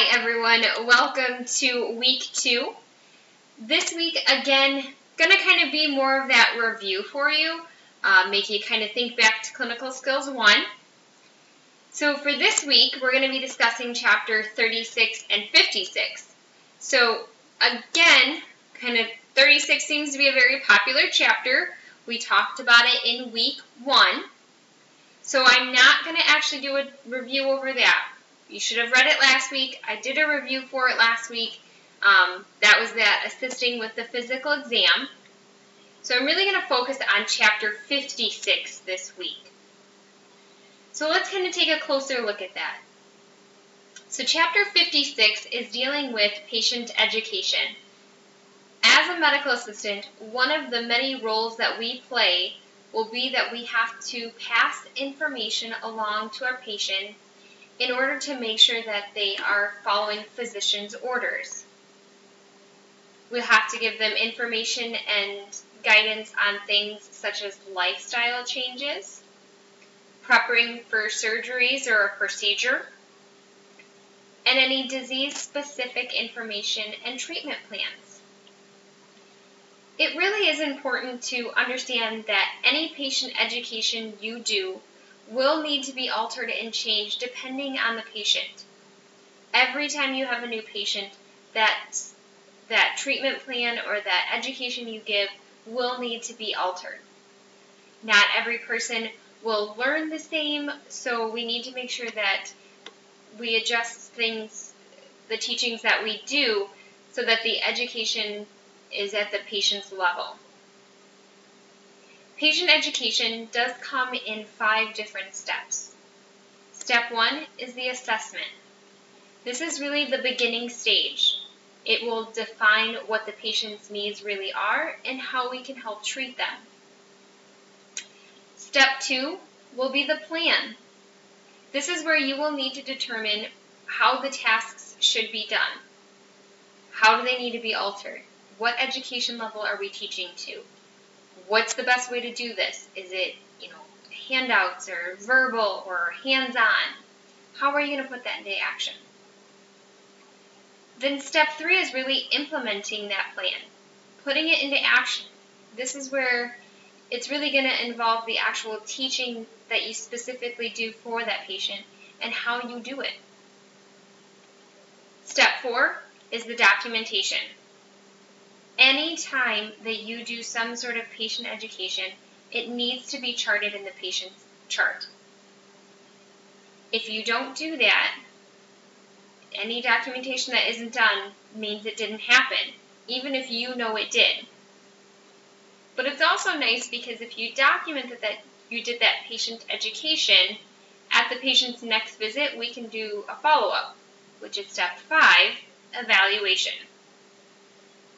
Hi everyone, welcome to week 2. This week, again, going to kind of be more of that review for you, make you kind of think back to Clinical Skills 1. So for this week, we're going to be discussing chapter 36 and 56. So again, kind of 36 seems to be a very popular chapter. We talked about it in week 1. So I'm not going to actually do a review over that. You should have read it last week. I did a review for it last week. That was that assisting with the physical exam. So I'm really going to focus on chapter 56 this week. So let's kind of take a closer look at that. So chapter 56 is dealing with patient education. As a medical assistant, one of the many roles that we play will be that we have to pass information along to our patients in order to make sure that they are following physician's orders. We'll have to give them information and guidance on things such as lifestyle changes, preparing for surgeries or a procedure, and any disease-specific information and treatment plans. It really is important to understand that any patient education you do will need to be altered and changed depending on the patient. Every time you have a new patient, that treatment plan or that education you give will need to be altered. Not every person will learn the same, so we need to make sure that we adjust things, the teachings that we do, so that the education is at the patient's level. Patient education does come in 5 different steps. Step 1 is the assessment. This is really the beginning stage. It will define what the patient's needs really are and how we can help treat them. Step 2 will be the plan. This is where you will need to determine how the tasks should be done. How do they need to be altered? What education level are we teaching to? What's the best way to do this? Is it, handouts or verbal or hands-on? How are you going to put that into action? Then step 3 is really implementing that plan, putting it into action. This is where it's really going to involve the actual teaching that you specifically do for that patient and how you do it. Step 4 is the documentation. Any time that you do some sort of patient education, it needs to be charted in the patient's chart. If you don't do that, any documentation that isn't done means it didn't happen, even if you know it did. But it's also nice because if you document that you did that patient education, at the patient's next visit, we can do a follow-up, which is step 5, evaluation.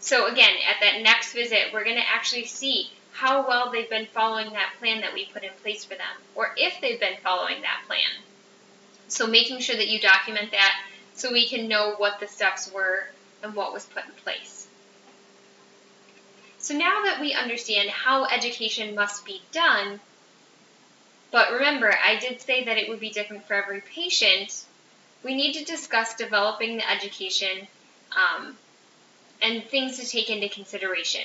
So again, at that next visit, we're going to actually see how well they've been following that plan that we put in place for them, or if they've been following that plan. So making sure that you document that so we can know what the steps were and what was put in place. So now that we understand how education must be done, but remember, I did say that it would be different for every patient, we need to discuss developing the education and things to take into consideration.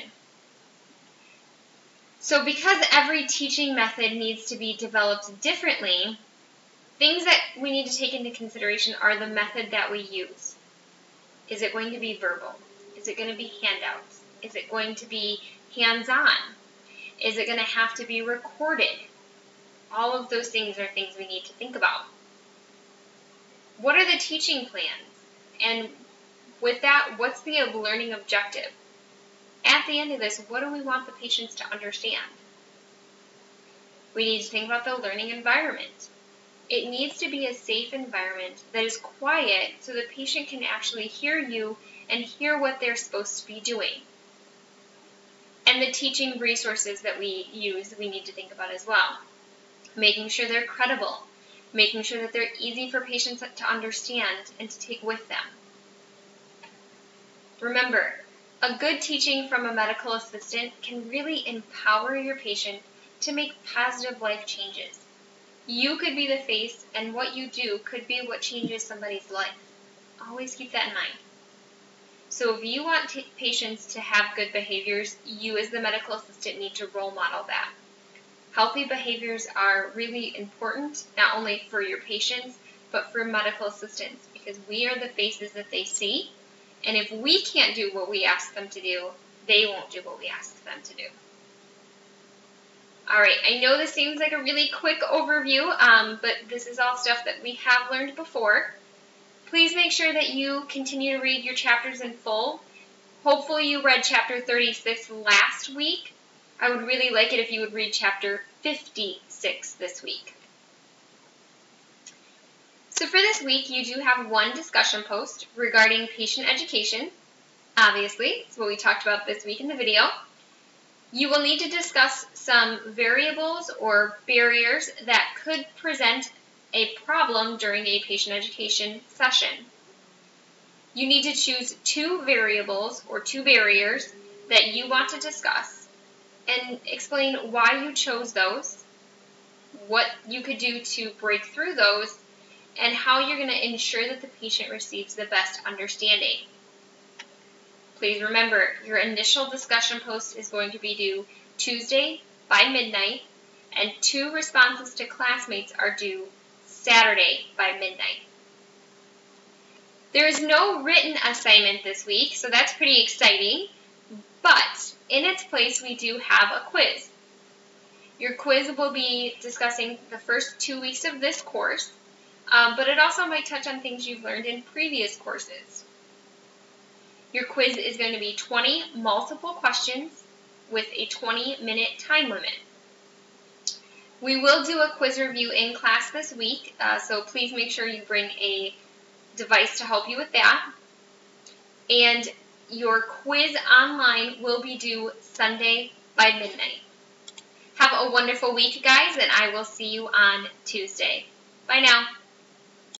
So because every teaching method needs to be developed differently, things that we need to take into consideration are the method that we use. Is it going to be verbal? Is it going to be handouts? Is it going to be hands-on? Is it going to have to be recorded? All of those things are things we need to think about. What are the teaching plans? And with that, what's the learning objective? At the end of this, what do we want the patients to understand? We need to think about the learning environment. It needs to be a safe environment that is quiet so the patient can actually hear you and hear what they're supposed to be doing. And the teaching resources that we use, we need to think about as well. Making sure they're credible, making sure that they're easy for patients to understand and to take with them. Remember, a good teaching from a medical assistant can really empower your patient to make positive life changes. You could be the face, and what you do could be what changes somebody's life. Always keep that in mind. So if you want patients to have good behaviors, you as the medical assistant need to role model that. Healthy behaviors are really important, not only for your patients, but for medical assistants, because we are the faces that they see, and if we can't do what we ask them to do, they won't do what we ask them to do. Alright, I know this seems like a really quick overview, but this is all stuff that we have learned before. Please make sure that you continue to read your chapters in full. Hopefully you read chapter 36 last week. I would really like it if you would read chapter 56 this week. So for this week, you do have one discussion post regarding patient education. Obviously, it's what we talked about this week in the video. You will need to discuss some variables or barriers that could present a problem during a patient education session. You need to choose 2 variables or 2 barriers that you want to discuss and explain why you chose those, what you could do to break through those, and how you're going to ensure that the patient receives the best understanding. Please remember, your initial discussion post is going to be due Tuesday by midnight, and 2 responses to classmates are due Saturday by midnight. There is no written assignment this week, so that's pretty exciting, but in its place we do have a quiz. Your quiz will be discussing the first 2 weeks of this course, but it also might touch on things you've learned in previous courses. Your quiz is going to be 20 multiple questions with a 20-minute time limit. We will do a quiz review in class this week, so please make sure you bring a device to help you with that. And your quiz online will be due Sunday by midnight. Have a wonderful week, guys, and I will see you on Tuesday. Bye now.